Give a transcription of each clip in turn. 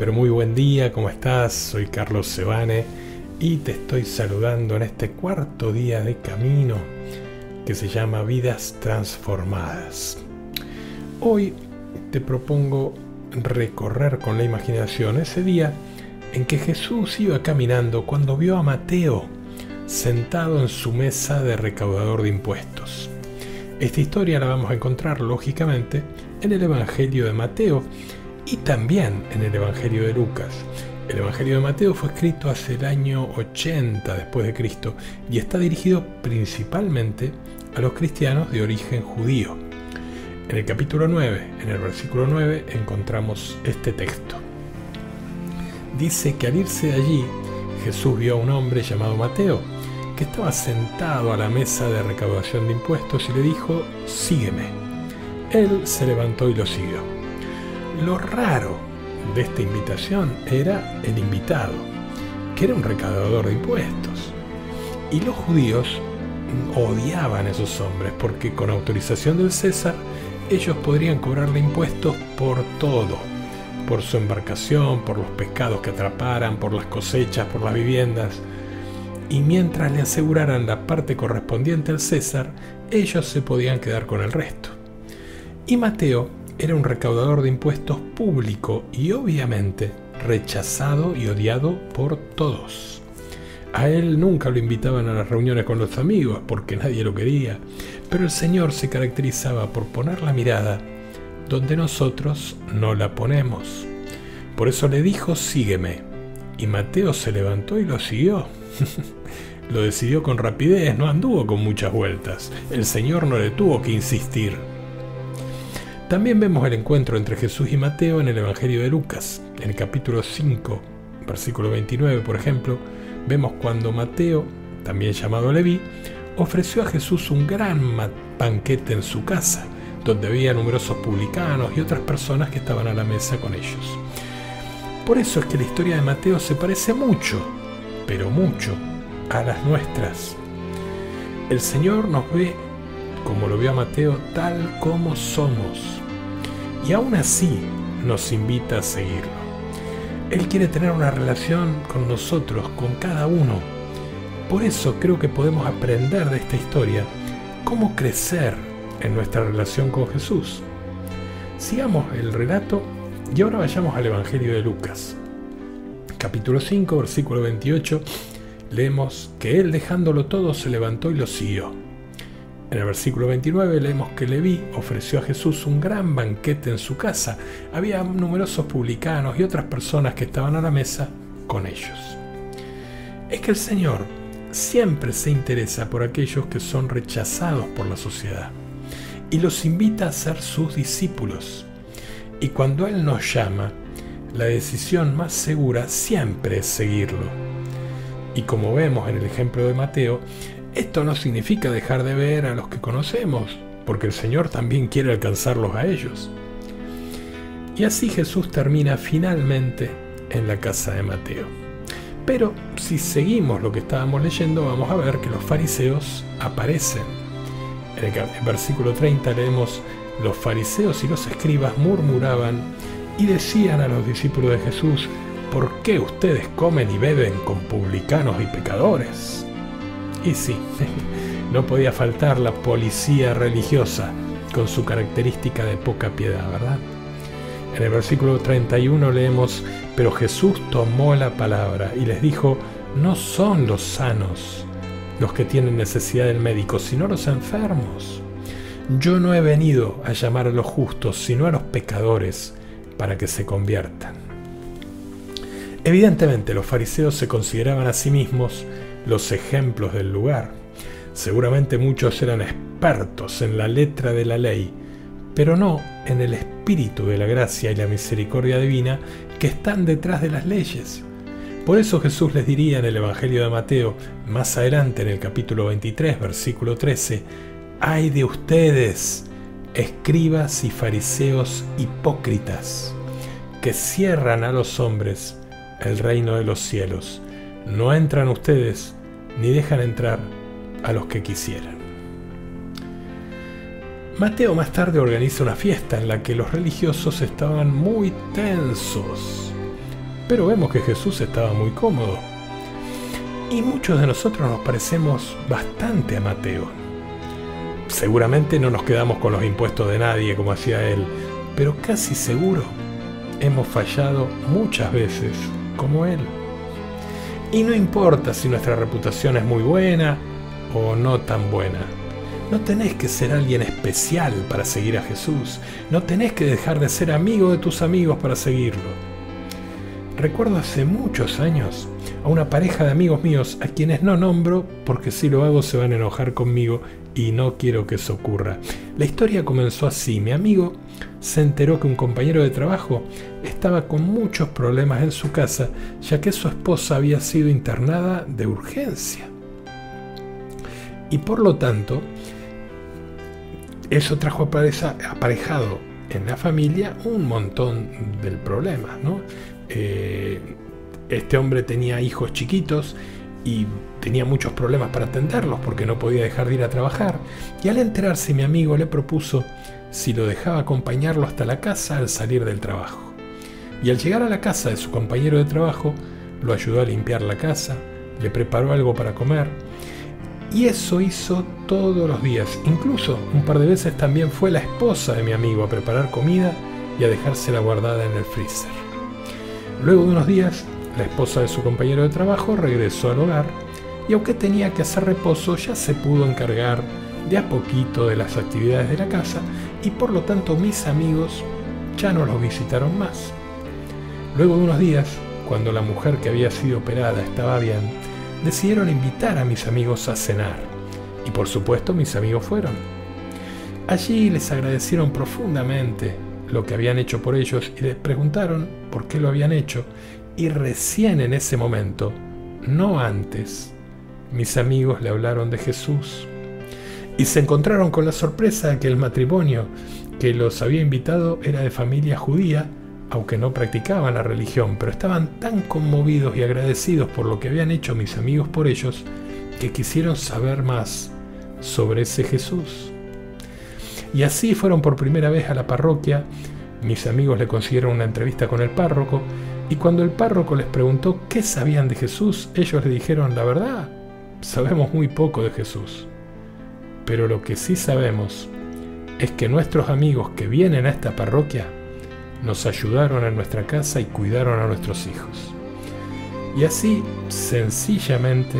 pero muy buen día, ¿cómo estás? Soy Carlos Sebane y te estoy saludando en este cuarto día de camino que se llama Vidas Transformadas. Hoy te propongo recorrer con la imaginación ese día en que Jesús iba caminando cuando vio a Mateo sentado en su mesa de recaudador de impuestos. Esta historia la vamos a encontrar, lógicamente, en el Evangelio de Mateo y también en el Evangelio de Lucas. El Evangelio de Mateo fue escrito hacia el año 80 después de Cristo y está dirigido principalmente a los cristianos de origen judío. En el capítulo 9, en el versículo 9, encontramos este texto. Dice que al irse de allí, Jesús vio a un hombre llamado Mateo, que estaba sentado a la mesa de recaudación de impuestos y le dijo: «Sígueme». Él se levantó y lo siguió. Lo raro de esta invitación era el invitado, que era un recaudador de impuestos. Y los judíos odiaban a esos hombres porque con autorización del César ellos podrían cobrarle impuestos por todo, por su embarcación, por los pescados que atraparan, por las cosechas, por las viviendas. Y mientras le aseguraran la parte correspondiente al César, ellos se podían quedar con el resto. Y Mateo era un recaudador de impuestos público y obviamente rechazado y odiado por todos. A él nunca lo invitaban a las reuniones con los amigos porque nadie lo quería, pero el Señor se caracterizaba por poner la mirada donde nosotros no la ponemos. Por eso le dijo: «Sígueme». Y Mateo se levantó y lo siguió. Lo decidió con rapidez, no anduvo con muchas vueltas. El Señor no le tuvo que insistir. También vemos el encuentro entre Jesús y Mateo en el Evangelio de Lucas. En el capítulo 5, versículo 29, por ejemplo, vemos cuando Mateo, también llamado Leví, ofreció a Jesús un gran banquete en su casa, donde había numerosos publicanos y otras personas que estaban a la mesa con ellos. Por eso es que la historia de Mateo se parece mucho, pero mucho, a las nuestras. El Señor nos ve como lo vio a Mateo, tal como somos. Y aún así nos invita a seguirlo. Él quiere tener una relación con nosotros, con cada uno. Por eso creo que podemos aprender de esta historia cómo crecer en nuestra relación con Jesús. Sigamos el relato y ahora vayamos al Evangelio de Lucas. Capítulo 5, versículo 28, leemos que él, dejándolo todo, se levantó y lo siguió. En el versículo 29 leemos que Leví ofreció a Jesús un gran banquete en su casa. Había numerosos publicanos y otras personas que estaban a la mesa con ellos. Es que el Señor siempre se interesa por aquellos que son rechazados por la sociedad y los invita a ser sus discípulos. Y cuando Él nos llama, la decisión más segura siempre es seguirlo. Y como vemos en el ejemplo de Mateo, esto no significa dejar de ver a los que conocemos, porque el Señor también quiere alcanzarlos a ellos. Y así Jesús termina finalmente en la casa de Mateo. Pero si seguimos lo que estábamos leyendo, vamos a ver que los fariseos aparecen. En el versículo 30 leemos: «Los fariseos y los escribas murmuraban y decían a los discípulos de Jesús: ¿por qué ustedes comen y beben con publicanos y pecadores?». Y sí, no podía faltar la policía religiosa con su característica de poca piedad, ¿verdad? En el versículo 31 leemos: «Pero Jesús tomó la palabra y les dijo: no son los sanos los que tienen necesidad del médico, sino los enfermos. Yo no he venido a llamar a los justos, sino a los pecadores, para que se conviertan». Evidentemente, los fariseos se consideraban a sí mismos los ejemplos del lugar. Seguramente muchos eran expertos en la letra de la ley, pero no en el espíritu de la gracia y la misericordia divina que están detrás de las leyes. Por eso Jesús les diría en el Evangelio de Mateo, más adelante en el capítulo 23, versículo 13, «Ay de ustedes, escribas y fariseos hipócritas, que cierran a los hombres el reino de los cielos. No entran ustedes, ni dejan entrar a los que quisieran». Mateo más tarde organiza una fiesta en la que los religiosos estaban muy tensos. pero vemos que Jesús estaba muy cómodo. Y muchos de nosotros nos parecemos bastante a Mateo. Seguramente no nos quedamos con los impuestos de nadie como hacía él, pero casi seguro hemos fallado muchas veces como él. Y no importa si nuestra reputación es muy buena o no tan buena. No tenés que ser alguien especial para seguir a Jesús. No tenés que dejar de ser amigo de tus amigos para seguirlo. Recuerdo hace muchos años a una pareja de amigos míos a quienes no nombro porque si lo hago se van a enojar conmigo y no quiero que eso ocurra. La historia comenzó así. Mi amigo se enteró que un compañero de trabajo estaba con muchos problemas en su casa, ya que su esposa había sido internada de urgencia. Y por lo tanto, eso trajo aparejado en la familia un montón de problemas, ¿no? Este hombre tenía hijos chiquitos y tenía muchos problemas para atenderlos porque no podía dejar de ir a trabajar. Y al enterarse, mi amigo le propuso si lo dejaba acompañarlo hasta la casa al salir del trabajo. Y al llegar a la casa de su compañero de trabajo, lo ayudó a limpiar la casa, le preparó algo para comer. Y eso hizo todos los días. Incluso un par de veces también fue la esposa de mi amigo a preparar comida y a dejársela guardada en el freezer. Luego de unos días, la esposa de su compañero de trabajo regresó al hogar y aunque tenía que hacer reposo, ya se pudo encargar de a poquito de las actividades de la casa y por lo tanto mis amigos ya no los visitaron más. Luego de unos días, cuando la mujer que había sido operada estaba bien, decidieron invitar a mis amigos a cenar y por supuesto mis amigos fueron. Allí les agradecieron profundamente lo que habían hecho por ellos y les preguntaron por qué lo habían hecho y recién en ese momento, no antes, mis amigos le hablaron de Jesús y se encontraron con la sorpresa de que el matrimonio que los había invitado era de familia judía, aunque no practicaban la religión, pero estaban tan conmovidos y agradecidos por lo que habían hecho mis amigos por ellos que quisieron saber más sobre ese Jesús. Y así fueron por primera vez a la parroquia. Mis amigos le consiguieron una entrevista con el párroco y cuando el párroco les preguntó qué sabían de Jesús, ellos le dijeron: la verdad, sabemos muy poco de Jesús, pero lo que sí sabemos es que nuestros amigos que vienen a esta parroquia nos ayudaron en nuestra casa y cuidaron a nuestros hijos. Y así, sencillamente,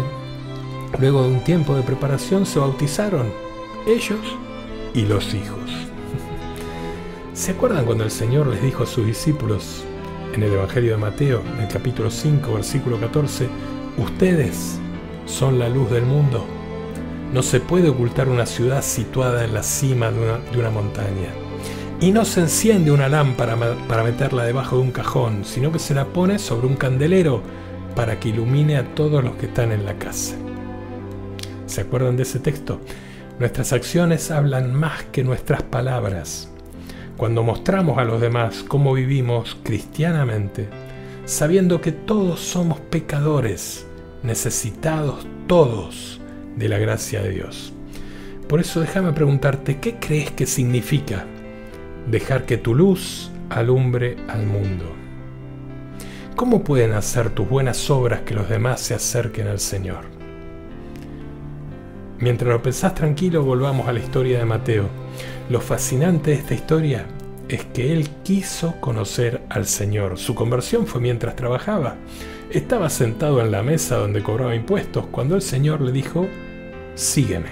luego de un tiempo de preparación, se bautizaron ellos y los hijos. ¿Se acuerdan cuando el Señor les dijo a sus discípulos en el Evangelio de Mateo, en el capítulo 5, versículo 14, ustedes son la luz del mundo? No se puede ocultar una ciudad situada en la cima de una montaña. Y no se enciende una lámpara para meterla debajo de un cajón, sino que se la pone sobre un candelero para que ilumine a todos los que están en la casa. ¿Se acuerdan de ese texto? Nuestras acciones hablan más que nuestras palabras. Cuando mostramos a los demás cómo vivimos cristianamente, sabiendo que todos somos pecadores, necesitados todos de la gracia de Dios. Por eso déjame preguntarte, ¿qué crees que significa dejar que tu luz alumbre al mundo? ¿Cómo pueden hacer tus buenas obras que los demás se acerquen al Señor? Mientras lo pensás tranquilo, volvamos a la historia de Mateo. Lo fascinante de esta historia es que él quiso conocer al Señor. Su conversión fue mientras trabajaba. Estaba sentado en la mesa donde cobraba impuestos cuando el Señor le dijo: sígueme.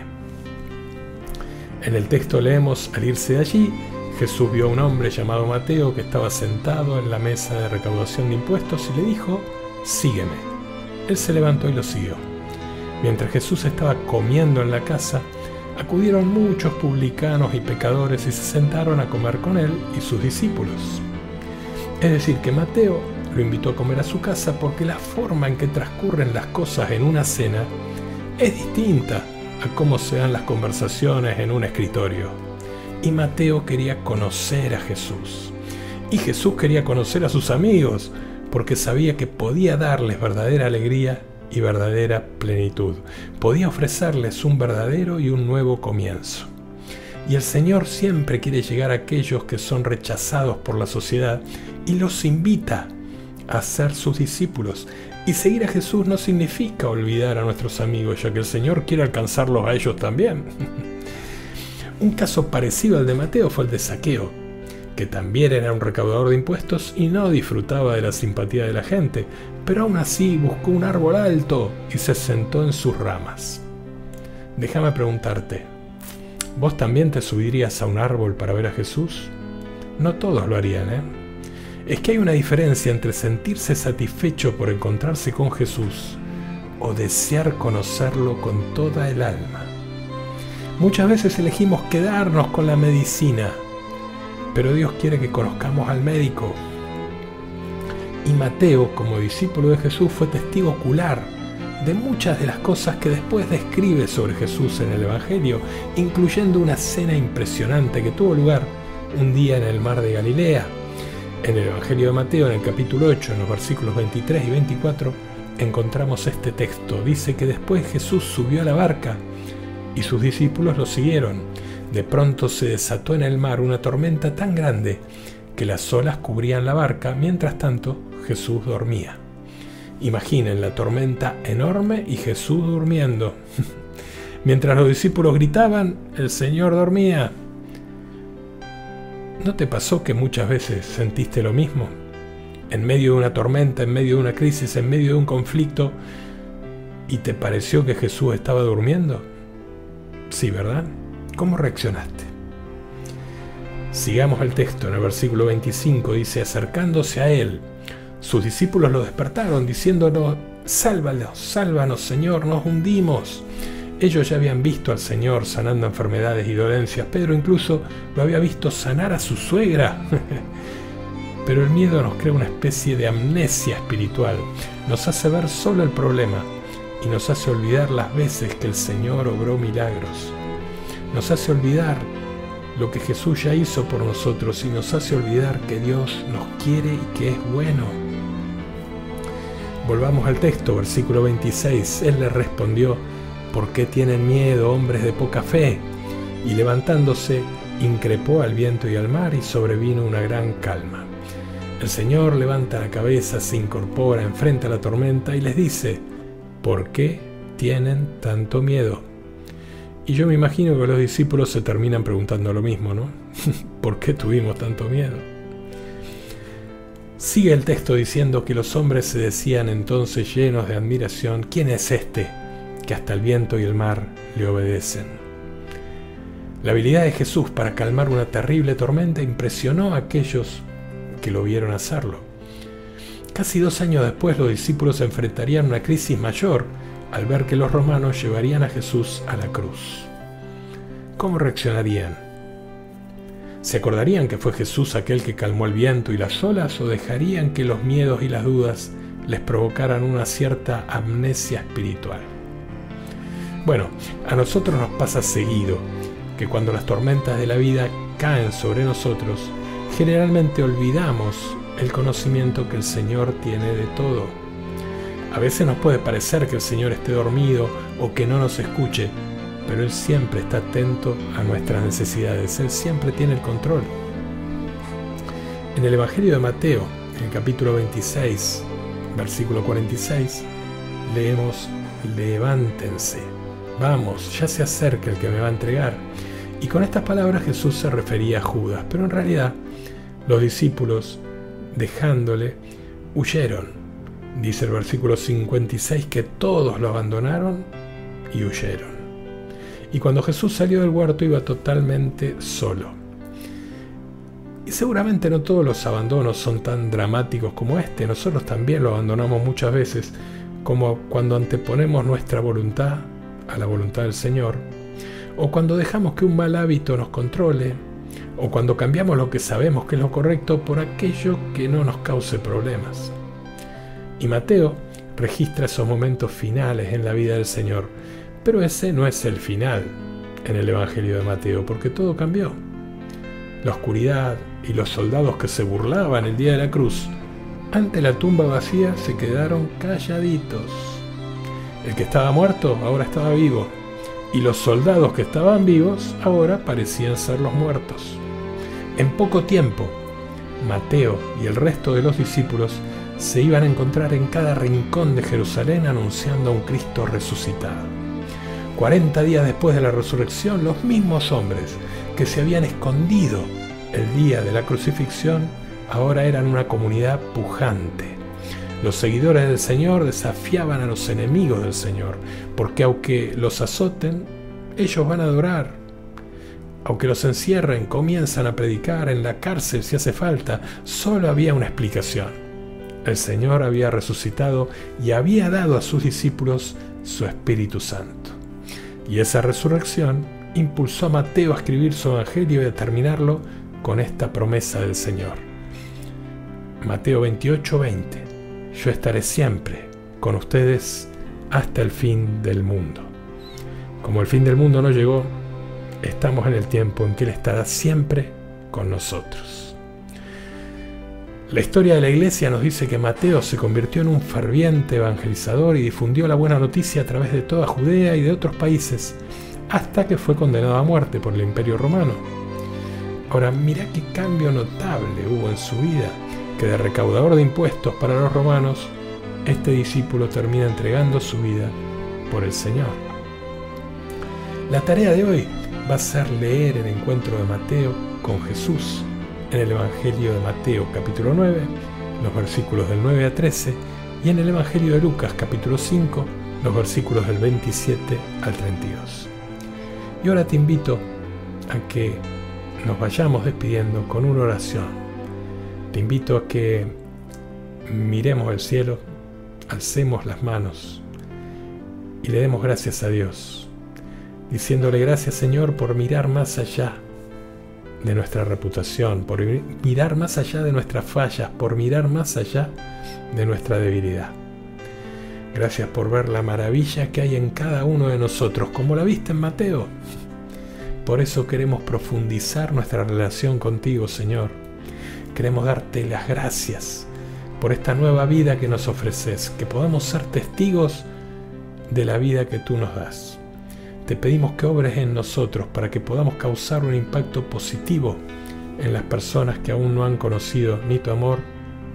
En el texto leemos: al irse de allí, Jesús vio a un hombre llamado Mateo que estaba sentado en la mesa de recaudación de impuestos y le dijo: sígueme. Él se levantó y lo siguió. Mientras Jesús estaba comiendo en la casa, acudieron muchos publicanos y pecadores y se sentaron a comer con él y sus discípulos. Es decir, que Mateo lo invitó a comer a su casa porque la forma en que transcurren las cosas en una cena es distinta a cómo se dan las conversaciones en un escritorio. Y Mateo quería conocer a Jesús. Y Jesús quería conocer a sus amigos porque sabía que podía darles verdadera alegría y verdadera plenitud. Podía ofrecerles un verdadero y un nuevo comienzo. Y el Señor siempre quiere llegar a aquellos que son rechazados por la sociedad y los invita a ser sus discípulos. Y seguir a Jesús no significa olvidar a nuestros amigos, ya que el Señor quiere alcanzarlos a ellos también. Un caso parecido al de Mateo fue el de Zaqueo, que también era un recaudador de impuestos y no disfrutaba de la simpatía de la gente, pero aún así buscó un árbol alto y se sentó en sus ramas. Déjame preguntarte, ¿vos también te subirías a un árbol para ver a Jesús? No todos lo harían, ¿eh? Es que hay una diferencia entre sentirse satisfecho por encontrarse con Jesús o desear conocerlo con toda el alma. Muchas veces elegimos quedarnos con la medicina, pero Dios quiere que conozcamos al médico. Y Mateo, como discípulo de Jesús, fue testigo ocular de muchas de las cosas que después describe sobre Jesús en el Evangelio, incluyendo una cena impresionante que tuvo lugar un día en el mar de Galilea. En el Evangelio de Mateo, en el capítulo 8, en los versículos 23 y 24, encontramos este texto. Dice que después Jesús subió a la barca y sus discípulos lo siguieron. De pronto se desató en el mar una tormenta tan grande que las olas cubrían la barca. Mientras tanto, Jesús dormía. Imaginen la tormenta enorme y Jesús durmiendo. Mientras los discípulos gritaban, el Señor dormía. ¿No te pasó que muchas veces sentiste lo mismo? En medio de una tormenta, en medio de una crisis, en medio de un conflicto, ¿y te pareció que Jesús estaba durmiendo? Sí, ¿verdad? ¿Cómo reaccionaste? Sigamos el texto. En el versículo 25 dice: acercándose a él, sus discípulos lo despertaron, diciéndonos: sálvanos, sálvanos, Señor, nos hundimos. Ellos ya habían visto al Señor sanando enfermedades y dolencias. Pedro incluso lo había visto sanar a su suegra. Pero el miedo nos crea una especie de amnesia espiritual. Nos hace ver solo el problema y nos hace olvidar las veces que el Señor obró milagros. Nos hace olvidar lo que Jesús ya hizo por nosotros y nos hace olvidar que Dios nos quiere y que es bueno. Volvamos al texto, versículo 26. Él le respondió: ¿por qué tienen miedo, hombres de poca fe? Y levantándose, increpó al viento y al mar, y sobrevino una gran calma. El Señor levanta la cabeza, se incorpora, enfrenta la tormenta y les dice: ¿por qué tienen tanto miedo? Y yo me imagino que los discípulos se terminan preguntando lo mismo, ¿no? ¿Por qué tuvimos tanto miedo? Sigue el texto diciendo que los hombres se decían entonces, llenos de admiración: ¿quién es este que hasta el viento y el mar le obedecen? La habilidad de Jesús para calmar una terrible tormenta impresionó a aquellos que lo vieron hacerlo. Casi 2 años después, los discípulos enfrentarían una crisis mayor al ver que los romanos llevarían a Jesús a la cruz. ¿Cómo reaccionarían? ¿Se acordarían que fue Jesús aquel que calmó el viento y las olas, o dejarían que los miedos y las dudas les provocaran una cierta amnesia espiritual? Bueno, a nosotros nos pasa seguido que cuando las tormentas de la vida caen sobre nosotros, generalmente olvidamos el conocimiento que el Señor tiene de todo. A veces nos puede parecer que el Señor esté dormido o que no nos escuche, pero Él siempre está atento a nuestras necesidades. Él siempre tiene el control. En el Evangelio de Mateo, en el capítulo 26, versículo 46, leemos: levántense, vamos, ya se acerca el que me va a entregar. Y con estas palabras Jesús se refería a Judas, pero en realidad los discípulos, dejándole, huyeron. Dice el versículo 56 que todos lo abandonaron y huyeron. Y cuando Jesús salió del huerto iba totalmente solo. Y seguramente no todos los abandonos son tan dramáticos como este. Nosotros también lo abandonamos muchas veces, como cuando anteponemos nuestra voluntad a la voluntad del Señor, o cuando dejamos que un mal hábito nos controle, o cuando cambiamos lo que sabemos que es lo correcto por aquello que no nos cause problemas. Y Mateo registra esos momentos finales en la vida del Señor, pero ese no es el final en el Evangelio de Mateo, porque todo cambió. La oscuridad y los soldados que se burlaban el día de la cruz, ante la tumba vacía, se quedaron calladitos. El que estaba muerto ahora estaba vivo, y los soldados que estaban vivos ahora parecían ser los muertos. En poco tiempo, Mateo y el resto de los discípulos se iban a encontrar en cada rincón de Jerusalén anunciando a un Cristo resucitado. 40 días después de la resurrección, los mismos hombres que se habían escondido el día de la crucifixión ahora eran una comunidad pujante. Los seguidores del Señor desafiaban a los enemigos del Señor, porque aunque los azoten, ellos van a adorar. Aunque los encierren, comienzan a predicar en la cárcel si hace falta. Solo había una explicación. El Señor había resucitado y había dado a sus discípulos su Espíritu Santo. Y esa resurrección impulsó a Mateo a escribir su evangelio y a terminarlo con esta promesa del Señor. Mateo 28:20. Yo estaré siempre con ustedes hasta el fin del mundo. Como el fin del mundo no llegó, estamos en el tiempo en que Él estará siempre con nosotros. La historia de la iglesia nos dice que Mateo se convirtió en un ferviente evangelizador y difundió la buena noticia a través de toda Judea y de otros países, hasta que fue condenado a muerte por el Imperio Romano. Ahora, mirá qué cambio notable hubo en su vida, que de recaudador de impuestos para los romanos, este discípulo termina entregando su vida por el Señor. La tarea de hoy va a ser leer el encuentro de Mateo con Jesús en el Evangelio de Mateo capítulo 9, los versículos del 9 a 13, y en el Evangelio de Lucas capítulo 5, los versículos del 27 al 32. Y ahora te invito a que nos vayamos despidiendo con una oración. Te invito a que miremos el cielo, alcemos las manos y le demos gracias a Dios, diciéndole gracias, Señor, por mirar más allá de nuestra reputación, por mirar más allá de nuestras fallas, por mirar más allá de nuestra debilidad. Gracias por ver la maravilla que hay en cada uno de nosotros, como la viste en Mateo. Por eso queremos profundizar nuestra relación contigo, Señor. Queremos darte las gracias por esta nueva vida que nos ofreces, que podamos ser testigos de la vida que tú nos das. Te pedimos que obres en nosotros para que podamos causar un impacto positivo en las personas que aún no han conocido ni tu amor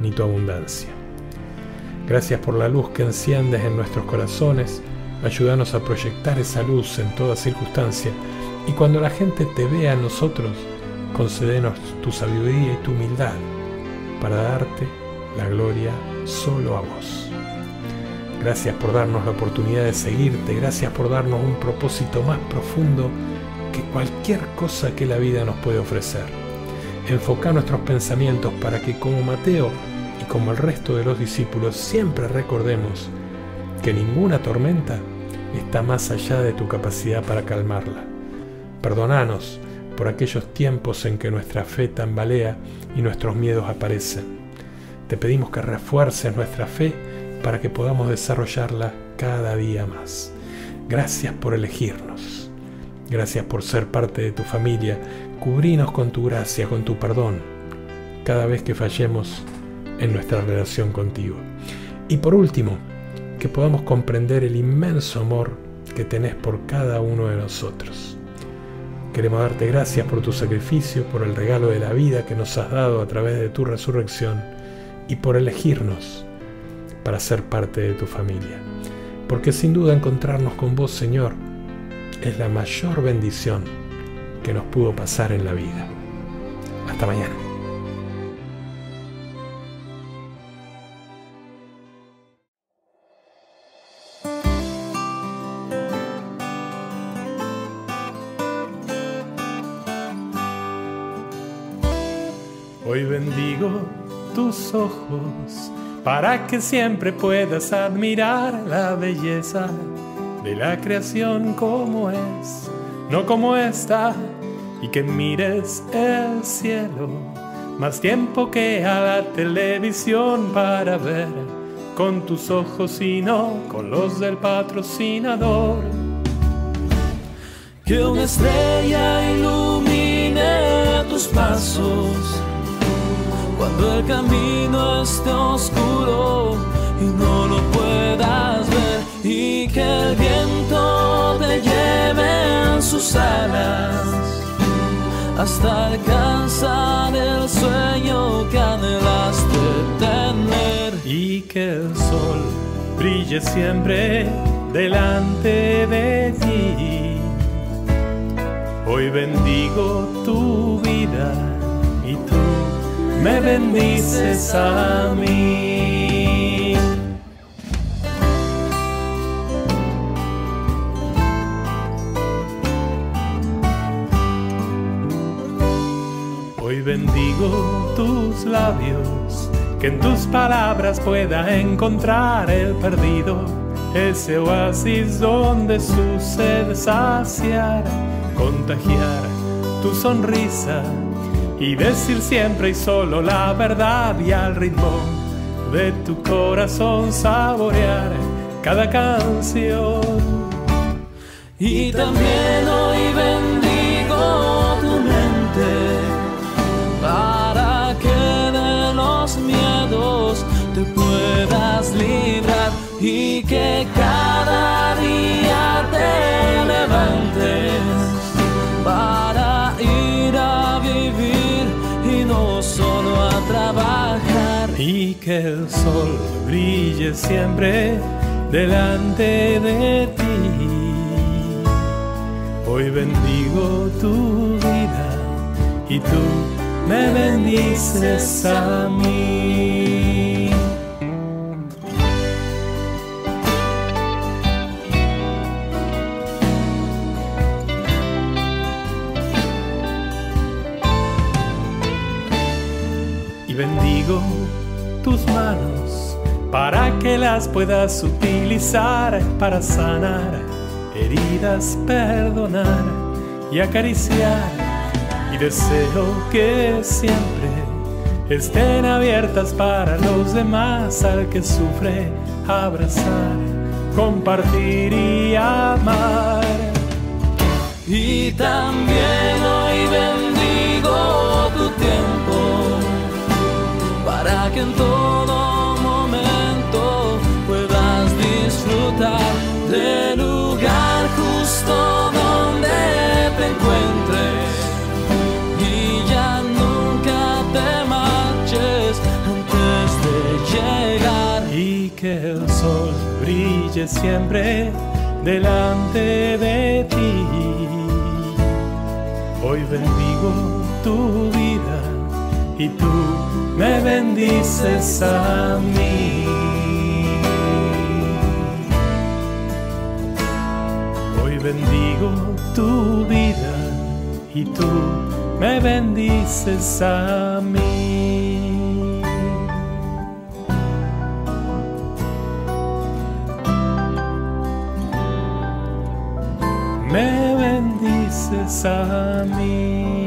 ni tu abundancia. Gracias por la luz que enciendes en nuestros corazones. Ayúdanos a proyectar esa luz en toda circunstancia, y cuando la gente te vea en nosotros, concédenos tu sabiduría y tu humildad para darte la gloria solo a vos. Gracias por darnos la oportunidad de seguirte. Gracias por darnos un propósito más profundo que cualquier cosa que la vida nos puede ofrecer. Enfoca nuestros pensamientos para que, como Mateo y como el resto de los discípulos, siempre recordemos que ninguna tormenta está más allá de tu capacidad para calmarla. Perdónanos por aquellos tiempos en que nuestra fe tambalea y nuestros miedos aparecen. Te pedimos que refuerces nuestra fe para que podamos desarrollarla cada día más. Gracias por elegirnos. Gracias por ser parte de tu familia. Cubrinos con tu gracia, con tu perdón, cada vez que fallemos en nuestra relación contigo. Y por último, que podamos comprender el inmenso amor que tenés por cada uno de nosotros. Queremos darte gracias por tu sacrificio, por el regalo de la vida que nos has dado a través de tu resurrección y por elegirnos para ser parte de tu familia. Porque sin duda encontrarnos con vos, Señor, es la mayor bendición que nos pudo pasar en la vida. Hasta mañana. Hoy bendigo tus ojos para que siempre puedas admirar la belleza de la creación como es, no como está, y que mires el cielo más tiempo que a la televisión para ver con tus ojos y no con los del patrocinador. Que una estrella ilumine tus pasos cuando el camino esté oscuro y no lo puedas ver, y que el viento te lleve en sus alas hasta alcanzar el sueño que anhelaste tener. y que el sol brille siempre delante de ti. Hoy bendigo tu vida y tú me bendices a mí. Hoy bendigo tus labios, que en tus palabras pueda encontrar el perdido, ese oasis donde su sed saciar, contagiar tu sonrisa y decir siempre y solo la verdad, y al ritmo de tu corazón saborear cada canción. Y también hoy bendigo tu mente, para que de los miedos te puedas librar y que cada día te levantes para ir a vivir y no solo a trabajar. Y que el sol brille siempre delante de ti. Hoy bendigo tu vida y tú me bendices a mí. Y bendigo tus manos para que las puedas utilizar para sanar heridas, perdonar y acariciar. Y deseo que siempre estén abiertas para los demás, al que sufre, abrazar, compartir y amar. Y también hoy bendigo tu tiempo, para que en todo momento puedas disfrutar del lugar justo donde te encuentres. Y ya nunca te marches antes de llegar. Y que el sol brille siempre delante de ti. Hoy bendigo tu vida y tú me bendices a mí. Hoy bendigo tu vida y tú me bendices a mí. Me bendices a mí.